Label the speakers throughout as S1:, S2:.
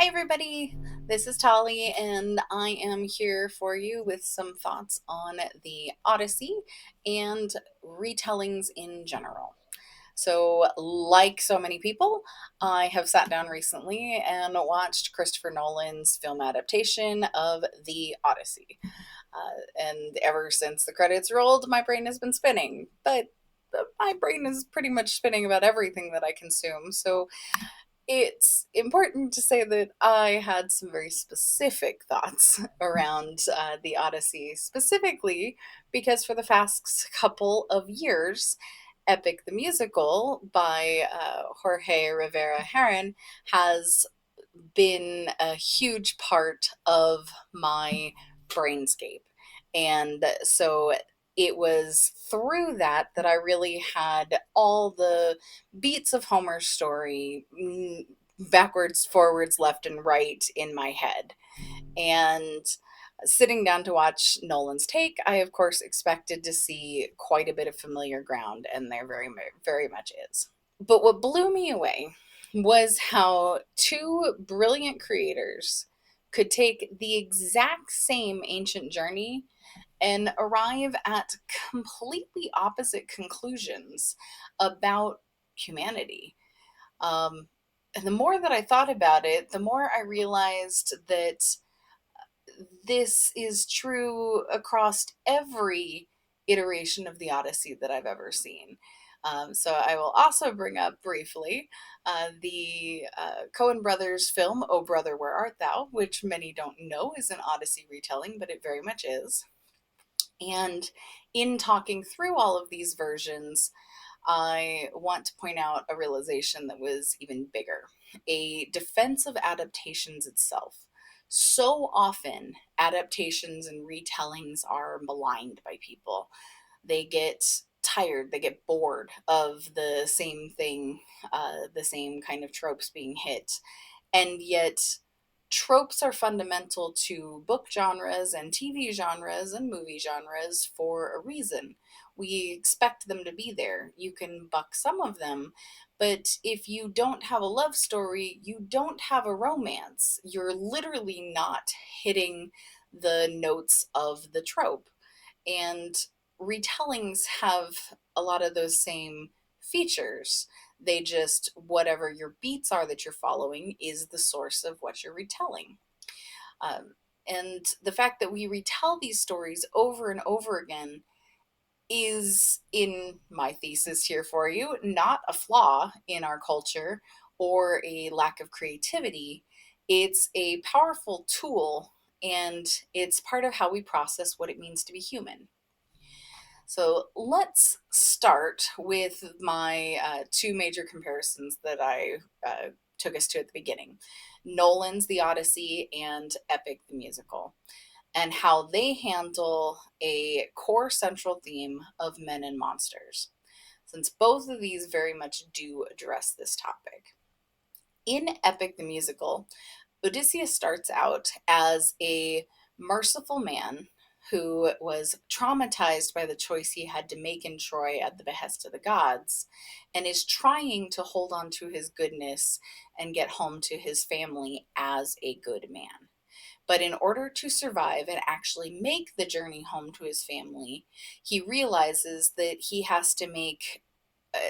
S1: Hi, everybody. This is Tolly, and I am here for you with some thoughts on the Odyssey and retellings in general. So, like so many people, I have sat down recently and watched Christopher Nolan's film adaptation of the Odyssey. And ever since the credits rolled, my brain has been spinning. But my brain is pretty much spinning about everything that I consume. So, it's important to say that I had some very specific thoughts around the Odyssey, specifically because for the past couple of years, Epic the Musical by Jorge Rivera-Herrans has been a huge part of my brainscape. And so it was through that I really had all the beats of Homer's story backwards, forwards, left, and right in my head. And sitting down to watch Nolan's take, I of course expected to see quite a bit of familiar ground, and there very much is. But what blew me away was how two brilliant creators could take the exact same ancient journey and arrive at completely opposite conclusions about humanity. And the more that I thought about it, the more I realized that this is true across every iteration of the Odyssey that I've ever seen. So I will also bring up briefly the Coen brothers film "Oh Brother, Where Art Thou," which many don't know is an Odyssey retelling, but it very much is. And in talking through all of these versions, I want to point out a realization that was even bigger, a defense of adaptations itself. So often, adaptations and retellings are maligned by people. They get tired, they get bored of the same thing, the same kind of tropes being hit. And yet, tropes are fundamental to book genres and TV genres and movie genres for a reason. We expect them to be there. You can buck some of them, but if you don't have a love story, you don't have a romance. You're literally not hitting the notes of the trope. And retellings have a lot of those same features. They just, whatever your beats are that you're following, is the source of what you're retelling. Um, and the fact that we retell these stories over and over again is, in my thesis here for you, not a flaw in our culture or a lack of creativity. It's a powerful tool, and it's part of how we process what it means to be human. So let's start with my two major comparisons that I took us to at the beginning: Nolan's The Odyssey and Epic the Musical, and how they handle a core central theme of men and monsters, since both of these very much do address this topic. In Epic the Musical, Odysseus starts out as a merciful man who was traumatized by the choice he had to make in Troy at the behest of the gods, and is trying to hold on to his goodness and get home to his family as a good man. But in order to survive and actually make the journey home to his family, he realizes that he has to make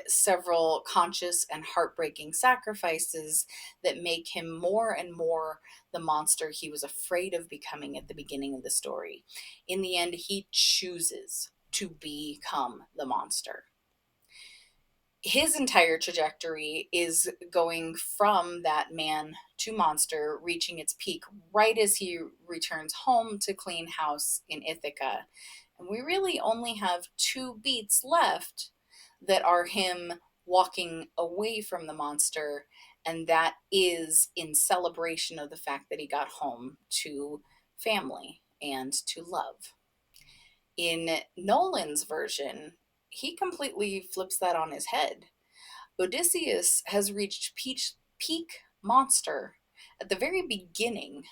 S1: several conscious and heartbreaking sacrifices that make him more and more the monster he was afraid of becoming at the beginning of the story. In the end, he chooses to become the monster. His entire trajectory is going from that man to monster, reaching its peak right as he returns home to clean house in Ithaca. And we really only have two beats left that are him walking away from the monster, and that is in celebration of the fact that he got home to family and to love. In Nolan's version, he completely flips that on his head. Odysseus has reached peak monster at the very beginning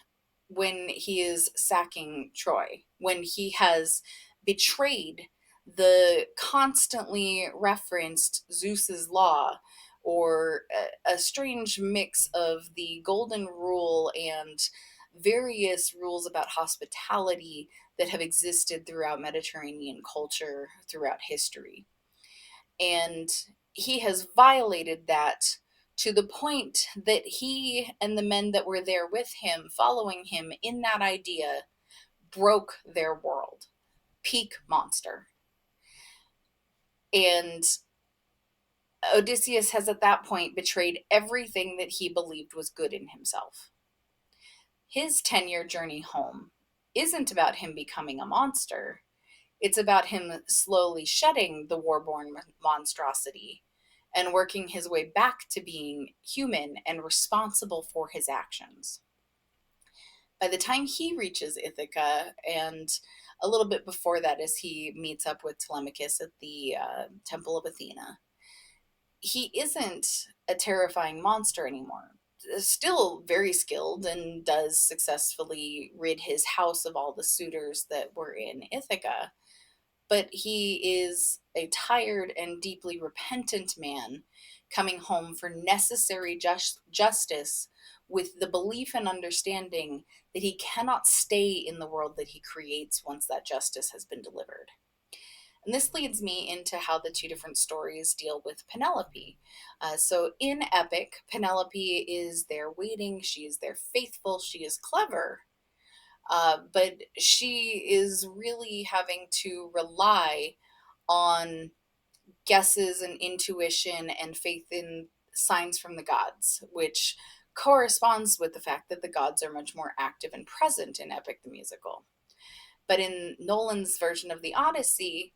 S1: when he is sacking Troy, when he has betrayed the constantly referenced Zeus's law, or a strange mix of the golden rule and various rules about hospitality that have existed throughout Mediterranean culture throughout history. And he has violated that to the point that he and the men that were there with him, following him in that idea, broke their world. Peak monster. And Odysseus has at that point betrayed everything that he believed was good in himself. His 10-year journey home isn't about him becoming a monster. It's about him slowly shedding the warborn monstrosity and working his way back to being human and responsible for his actions. By the time he reaches Ithaca, and a little bit before that, as he meets up with Telemachus at the Temple of Athena, he isn't a terrifying monster anymore. Still very skilled and does successfully rid his house of all the suitors that were in Ithaca, but he is a tired and deeply repentant man coming home for necessary justice, with the belief and understanding that he cannot stay in the world that he creates once that justice has been delivered. And this leads me into how the two different stories deal with Penelope. So in Epic, Penelope is there waiting, she is there faithful, she is clever, but she is really having to rely on guesses and intuition and faith in signs from the gods, which corresponds with the fact that the gods are much more active and present in Epic the musical. But in Nolan's version of the Odyssey,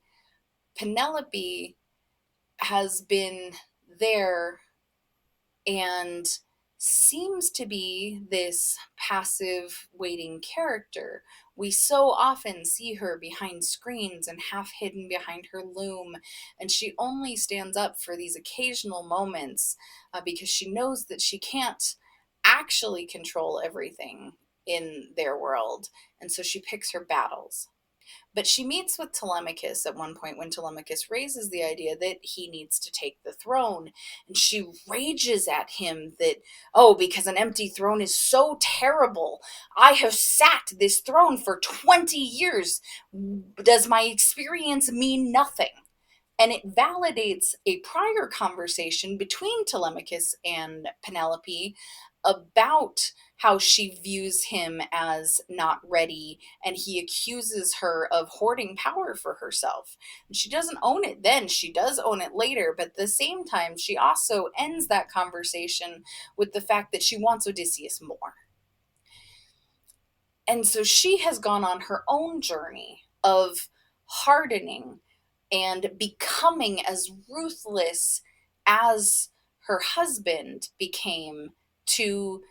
S1: Penelope has been there and seems to be this passive waiting character. We so often see her behind screens and half hidden behind her loom, and she only stands up for these occasional moments because she knows that she can't actually control everything in their world, and so she picks her battles. But she meets with Telemachus at one point when Telemachus raises the idea that he needs to take the throne. And she rages at him that, oh, because an empty throne is so terrible. I have sat this throne for 20 years. Does my experience mean nothing? And it validates a prior conversation between Telemachus and Penelope about how she views him as not ready, and he accuses her of hoarding power for herself. And she doesn't own it then, she does own it later, but at the same time, she also ends that conversation with the fact that she wants Odysseus more. And so she has gone on her own journey of hardening and becoming as ruthless as her husband became to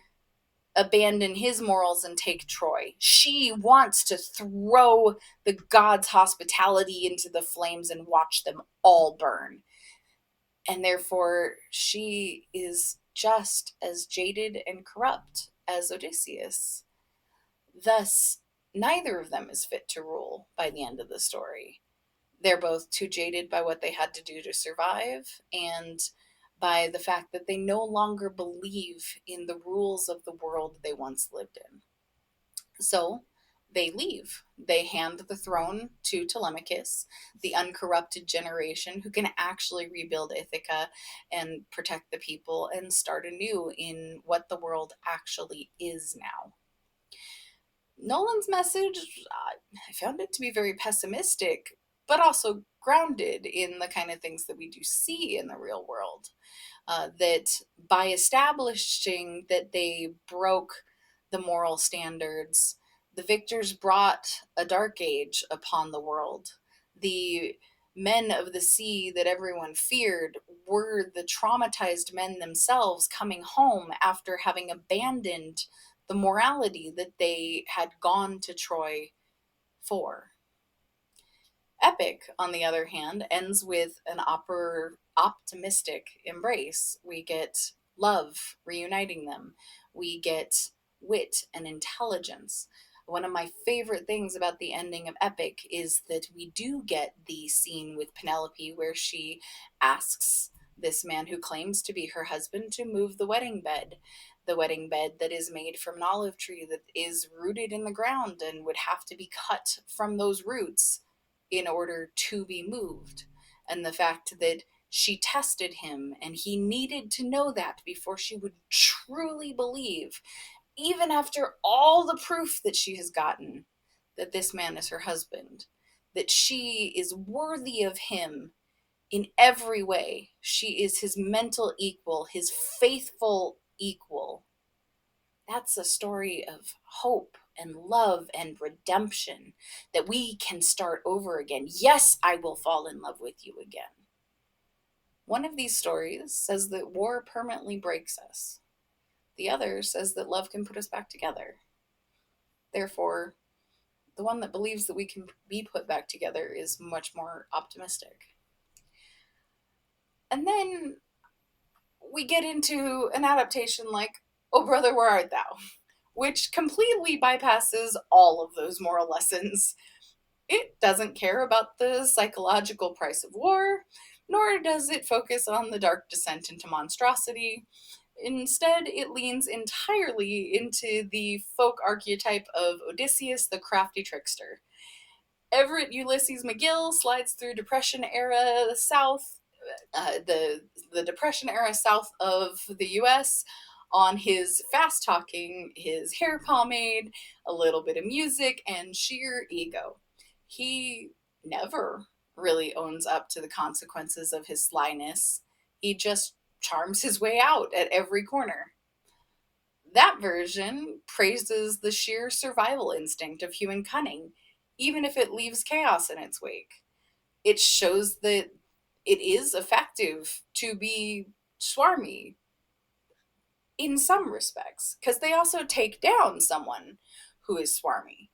S1: abandon his morals and take Troy. She wants to throw the gods' hospitality into the flames and watch them all burn. And therefore, she is just as jaded and corrupt as Odysseus. Thus, neither of them is fit to rule by the end of the story. They're both too jaded by what they had to do to survive, and by the fact that they no longer believe in the rules of the world they once lived in. So they leave. They hand the throne to Telemachus, the uncorrupted generation who can actually rebuild Ithaca and protect the people and start anew in what the world actually is now. Nolan's message, I found it to be very pessimistic, but also grounded in the kind of things that we do see in the real world. That by establishing that they broke the moral standards, the victors brought a dark age upon the world. The men of the sea that everyone feared were the traumatized men themselves coming home after having abandoned the morality that they had gone to Troy for. Epic, on the other hand, ends with an optimistic embrace. We get love reuniting them. We get wit and intelligence. One of my favorite things about the ending of Epic is that we do get the scene with Penelope where she asks this man who claims to be her husband to move the wedding bed that is made from an olive tree that is rooted in the ground and would have to be cut from those roots in order to be moved. And the fact that she tested him and he needed to know that before she would truly believe, even after all the proof that she has gotten, that this man is her husband, that she is worthy of him in every way. She is his mental equal, his faithful equal. That's a story of hope and love and redemption, that we can start over again. Yes, I will fall in love with you again. One of these stories says that war permanently breaks us. The other says that love can put us back together. Therefore, the one that believes that we can be put back together is much more optimistic. And then we get into an adaptation like Oh Brother, Where Art Thou?, which completely bypasses all of those moral lessons. It doesn't care about the psychological price of war, nor does it focus on the dark descent into monstrosity. Instead, it leans entirely into the folk archetype of Odysseus, the crafty trickster. Everett Ulysses McGill slides through Depression era South, the Depression era south of the U.S. on his fast talking, his hair pomade, a little bit of music, and sheer ego. He never really owns up to the consequences of his slyness. He just charms his way out at every corner. That version praises the sheer survival instinct of human cunning, even if it leaves chaos in its wake. It shows that it is effective to be swarmy in some respects, because they also take down someone who is swarmy.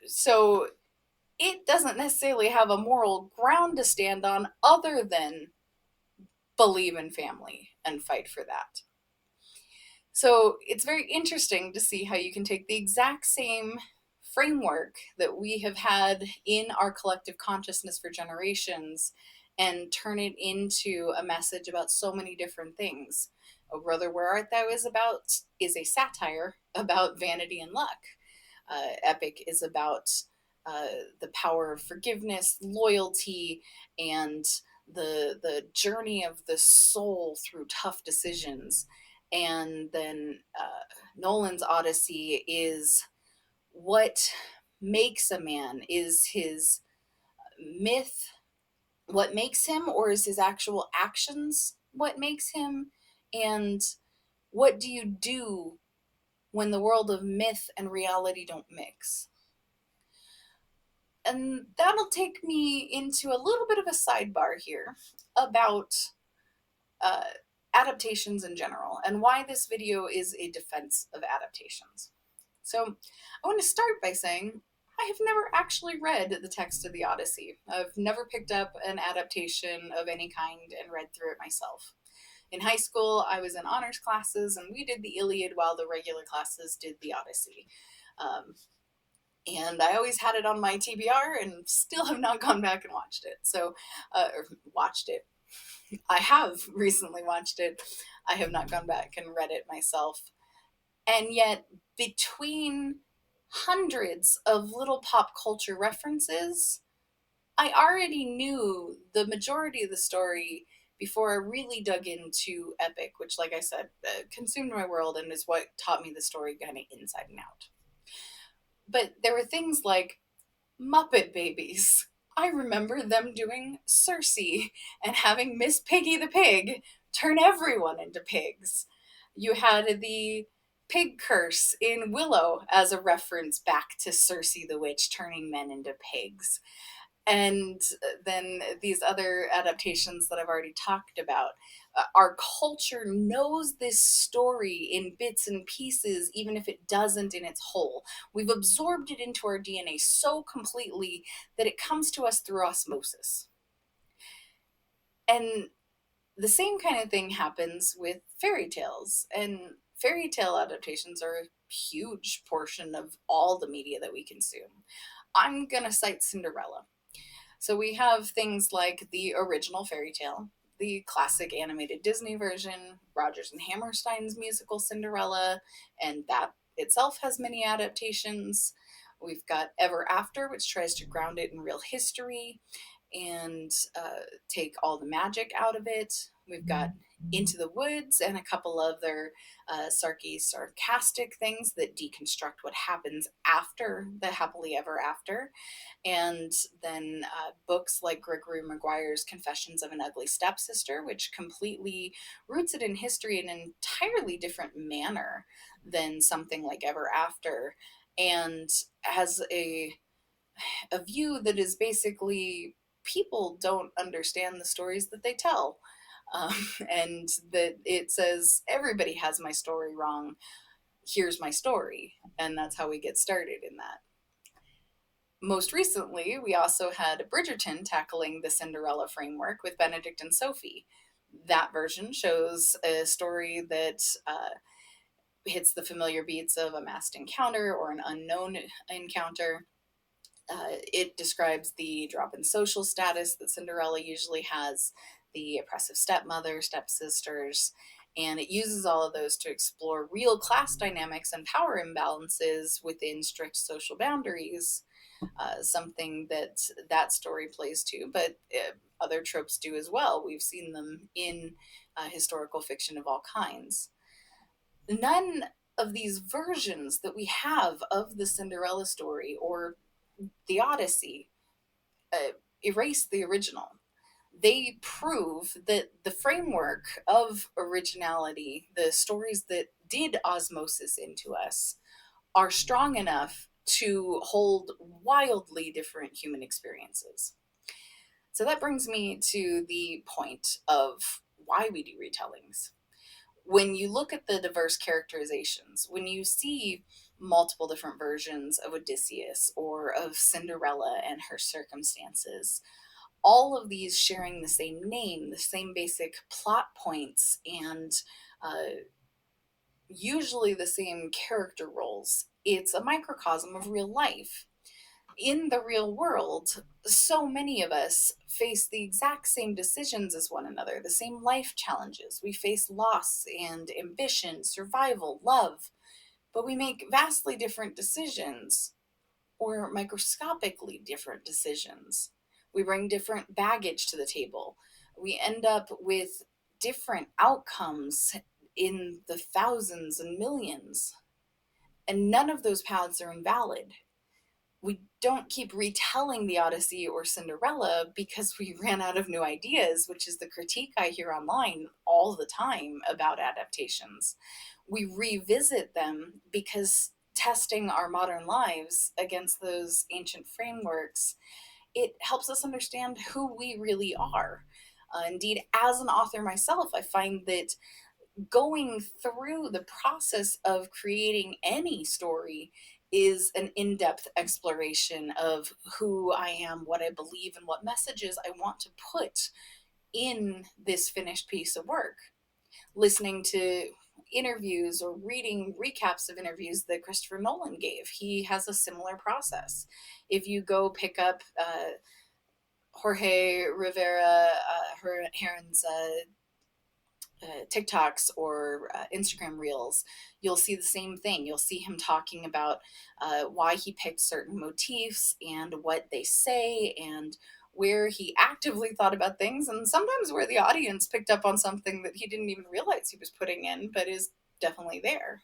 S1: So it doesn't necessarily have a moral ground to stand on other than believe in family and fight for that. So it's very interesting to see how you can take the exact same framework that we have had in our collective consciousness for generations and turn it into a message about so many different things. Oh Brother, Where Art Thou is a satire about vanity and luck. Epic is about the power of forgiveness, loyalty, and the journey of the soul through tough decisions. And then Nolan's Odyssey is what makes a man. Is his myth what makes him, or is his actual actions what makes him? And what do you do when the world of myth and reality don't mix? And that'll take me into a little bit of a sidebar here about uh, adaptations in general and why this video is a defense of adaptations. So I want to start by saying I have never actually read the text of the Odyssey. I've never picked up an adaptation of any kind and read through it myself. In high school, I was in honors classes and we did the Iliad while the regular classes did the Odyssey. And I always had it on my TBR and still have not gone back and watched it. Watched it. I have recently watched it. I have not gone back and read it myself. And yet, between hundreds of little pop culture references, I already knew the majority of the story before I really dug into Epic, which, like I said, consumed my world and is what taught me the story kind of inside and out. But there were things like Muppet Babies. I remember them doing Circe and having Miss Piggy the Pig turn everyone into pigs. You had the pig curse in Willow as a reference back to Circe the witch turning men into pigs. And then these other adaptations that I've already talked about. Our culture knows this story in bits and pieces, even if it doesn't in its whole. We've absorbed it into our DNA so completely that it comes to us through osmosis. And the same kind of thing happens with fairy tales. And fairy tale adaptations are a huge portion of all the media that we consume. I'm going to cite Cinderella. So we have things like the original fairy tale, the classic animated Disney version, Rodgers and Hammerstein's musical Cinderella, and that itself has many adaptations. We've got Ever After, which tries to ground it in real history and take all the magic out of it. We've got Into the Woods and a couple other sarcastic things that deconstruct what happens after the happily ever after. And then books like Gregory Maguire's Confessions of an Ugly Stepsister, which completely roots it in history in an entirely different manner than something like Ever After, and has a view that is basically people don't understand the stories that they tell. Um, and that it says, everybody has my story wrong. Here's my story. And that's how we get started in that. Most recently, we also had Bridgerton tackling the Cinderella framework with Benedict and Sophie. That version shows a story that hits the familiar beats of a masked encounter or an unknown encounter. It describes the drop in social status that Cinderella usually has, the oppressive stepmother, stepsisters, and it uses all of those to explore real class dynamics and power imbalances within strict social boundaries. Something that story plays to, but other tropes do as well. We've seen them in historical fiction of all kinds. None of these versions that we have of the Cinderella story or the Odyssey erase the original. They prove that the framework of originality, the stories that did osmosis into us, are strong enough to hold wildly different human experiences. So that brings me to the point of why we do retellings. When you look at the diverse characterizations, when you see multiple different versions of Odysseus or of Cinderella and her circumstances, all of these sharing the same name, the same basic plot points, and usually the same character roles, it's a microcosm of real life. In the real world, so many of us face the exact same decisions as one another, the same life challenges. We face loss and ambition, survival, love, but we make vastly different decisions or microscopically different decisions. We bring different baggage to the table. We end up with different outcomes in the thousands and millions, and none of those paths are invalid. We don't keep retelling the Odyssey or Cinderella because we ran out of new ideas, which is the critique I hear online all the time about adaptations. We revisit them because testing our modern lives against those ancient frameworks, it helps us understand who we really are. Indeed, as an author myself, I find that going through the process of creating any story is an in-depth exploration of who I am, what I believe, and what messages I want to put in this finished piece of work. Listening to interviews or reading recaps of interviews that Christopher Nolan gave, he has a similar process. If you go pick up Jorge Rivera-Herrans TikToks or Instagram reels, you'll see the same thing. You'll see him talking about why he picked certain motifs and what they say and where he actively thought about things, and sometimes where the audience picked up on something that he didn't even realize he was putting in, but is definitely there.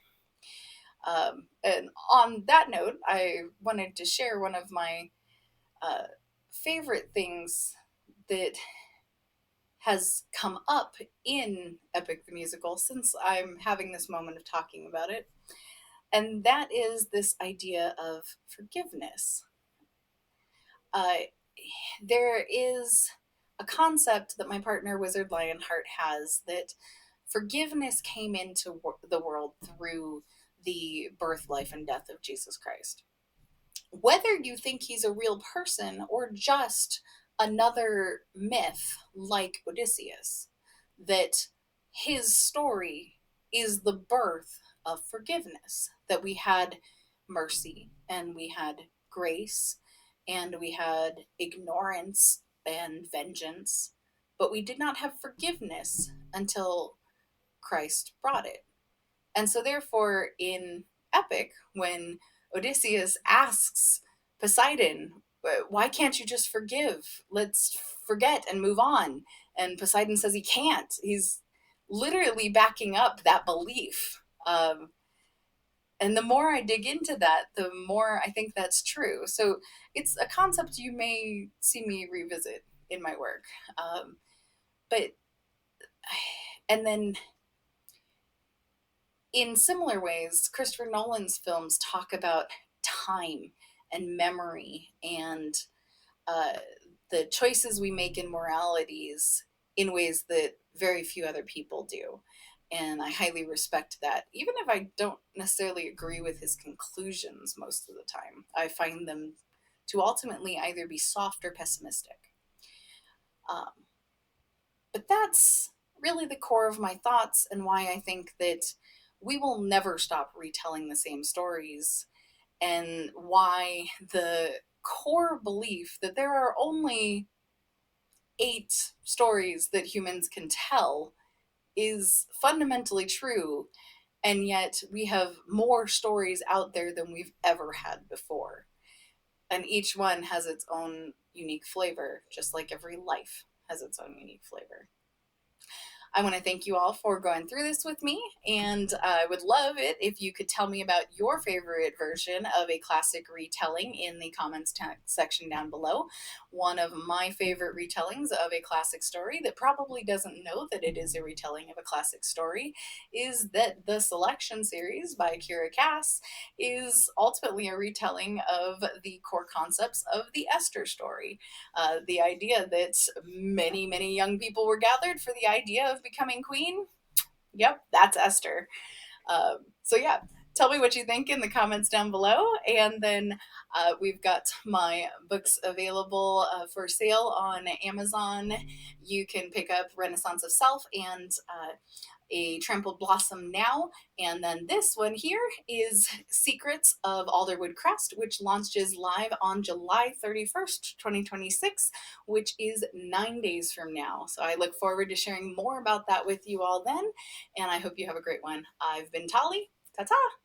S1: And on that note, I wanted to share one of my favorite things that has come up in Epic the Musical since I'm having this moment of talking about it. And that is this idea of forgiveness. Uh, there is a concept that my partner, Wizard Lionheart, has that forgiveness came into the world through the birth, life, and death of Jesus Christ. Whether you think he's a real person or just another myth like Odysseus, that his story is the birth of forgiveness, that we had mercy and we had grace and we had ignorance and vengeance, but we did not have forgiveness until Christ brought it. And so, therefore, in Epic, when Odysseus asks Poseidon, why can't you just forgive? Let's forget and move on. And Poseidon says he can't. He's literally backing up that belief. And the more I dig into that, the more I think that's true. So it's a concept you may see me revisit in my work. But, and then in similar ways, Christopher Nolan's films talk about time and memory and uh, the choices we make in moralities in ways that very few other people do. And I highly respect that. Even if I don't necessarily agree with his conclusions most of the time, I find them to ultimately either be soft or pessimistic. Um, but that's really the core of my thoughts and why I think that we will never stop retelling the same stories, and why the core belief that there are only 8 stories that humans can tell is fundamentally true, and yet we have more stories out there than we've ever had before. And each one has its own unique flavor, just like every life has its own unique flavor. I want to thank you all for going through this with me, and I would love it if you could tell me about your favorite version of a classic retelling in the comments section down below. One of my favorite retellings of a classic story that probably doesn't know that it is a retelling of a classic story is that the Selection series by Kira Cass is ultimately a retelling of the core concepts of the Esther story. The idea that many, many young people were gathered for the idea of becoming queen. Yep, that's Esther. So, yeah, tell me what you think in the comments down below. And then we've got my books available for sale on Amazon. You can pick up Renaissance of Self and A Trampled Blossom now. And then this one here is Secrets of Alderwood Crest, which launches live on July 31st, 2026, which is 9 days from now. So I look forward to sharing more about that with you all then. And I hope you have a great one. I've been Tali. Ta-ta!